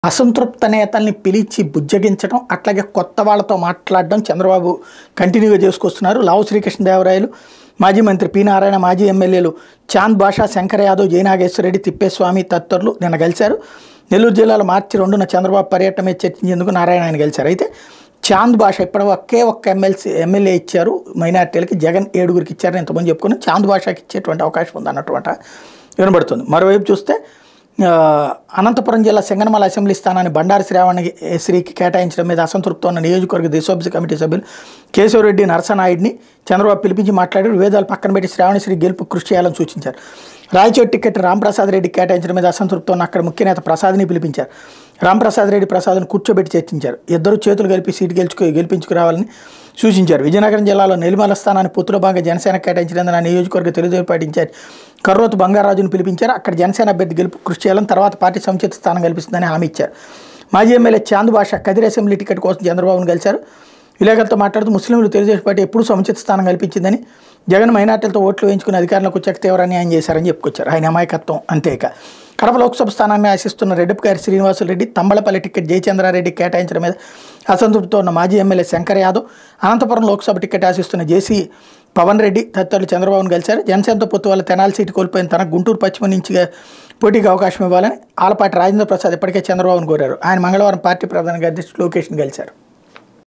అసంతృప్త నేతల్ని పిలిచి బుజ్జగించడం, అట్లాగే కొత్త వాళ్ళతో మాట్లాడడం చంద్రబాబు కంటిన్యూగా చేసుకొస్తున్నారు. లావు శ్రీకృష్ణదేవరాయలు, మాజీ మంత్రి పి నారాయణ, మాజీ ఎమ్మెల్యేలు చాంద్ బాషా, శంకర్ యాదవ్, జై నాగేశ్వరరెడ్డి, తిప్పేస్వామి తదితరులు నిన్న కలిశారు. నెల్లూరు జిల్లాలో మార్చి 2న చంద్రబాబు పర్యటన మీద చర్చించేందుకు నారాయణ ఆయన కలిశారు. అయితే చాంద్ బాషా ఇప్పుడు ఒక్క ఎమ్మెల్యే ఇచ్చారు మైనార్టీలకి, జగన్ 7గురికి ఇచ్చారని ఇంతమంది చెప్పుకుని చాంద్ బాషాకి ఇచ్చేటువంటి అవకాశం ఉంది అన్నటువంటి వినబడుతుంది. మరోవైపు చూస్తే అనంతపురం జిల్లా సింగనమల అసెంబ్లీ స్థానాన్ని బండారు శ్రీకి కేటాయించడం మీద అసంతృప్తి ఉన్న నియోజకవర్గ దేశోభివృద్ధి కమిటీ సభ్యులు కేశవరెడ్డి, నరసనాయుడిని చంద్రబాబు పిలిపించి మాట్లాడి విభేదాలు పక్కన పెట్టి శ్రావణశ్రీ గెలుపు కృషి చేయాలని సూచించారు. రాయచోటి టికెట్ రాంప్రసాద్ రెడ్డికి కేటాయించడం మీద అసంతృప్తి ఉన్న అక్కడ ముఖ్య నేత ప్రసాద్ని పిలిపించారు. రాంప్రసాద్ రెడ్డి ప్రసాద్ను కూర్చోబెట్టి చర్చించారు. ఇద్దరు చేతులు కలిపి సీటు గెలిపించుకురావాలని సూచించారు. విజయనగరం జిల్లాలో నెల్లిమల స్థానాన్ని పొత్తులో భాగంగా జనసేన కేటాయించడం నియోజకవర్గ తెలుగుదేశం పార్టీ ఇన్ఛార్జ్ కర్రోతు బంగారాజును పిలిపించారు. అక్కడ జనసేన అభ్యర్థి గెలుపు కృషి చేయాలని, తర్వాత పార్టీ సముచిత స్థానం కల్పిస్తుందని హామీ ఇచ్చారు. మాజీ MLA Chand Basha Kadiri assembly ticket కోసం చంద్రబాబును కలిశారు. విలేకరులతో మాట్లాడుతూ ముస్లింలు తెలుగుదేశం పార్టీ ఎప్పుడూ సముచిత స్థానం కల్పించిందని, జగన్ మైనార్టీలతో ఓట్లు వేయించుకుని అధికారంలోకి వచ్చాక తీవ్ర అన్యాయం చేశారని చెప్పుకొచ్చారు. ఆయన అమాయకత్వం అంతేక. కడప లోక్సభ స్థానాన్ని ఆశిస్తున్న రెడ్డిపకారి శ్రీనివాసులరెడ్డి, తంబళపల్లి టికెట్ జయచంద్రారెడ్డి కేటాయించడం మీద అసంతృప్తితో ఉన్న మాజీ ఎమ్మెల్యే శంకర్ యాదవ్, అనంతపురం లోక్సభ టికెట్ ఆశిస్తున్న జేసీ పవన్ రెడ్డి తదితరులు చంద్రబాబును కలిశారు. జనసేనతో పొత్తు వల్ల తెనాలి సీటు కోల్పోయిన తనకు గుంటూరు పశ్చిమ నుంచి పోటీకి అవకాశం ఇవ్వాలని ఆలపాటి రాజేంద్ర ప్రసాద్ ఇప్పటికే చంద్రబాబును కోరారు. ఆయన మంగళవారం పార్టీ ప్రధాన అధ్యక్షుడు లోకేష్ని కలిశారు.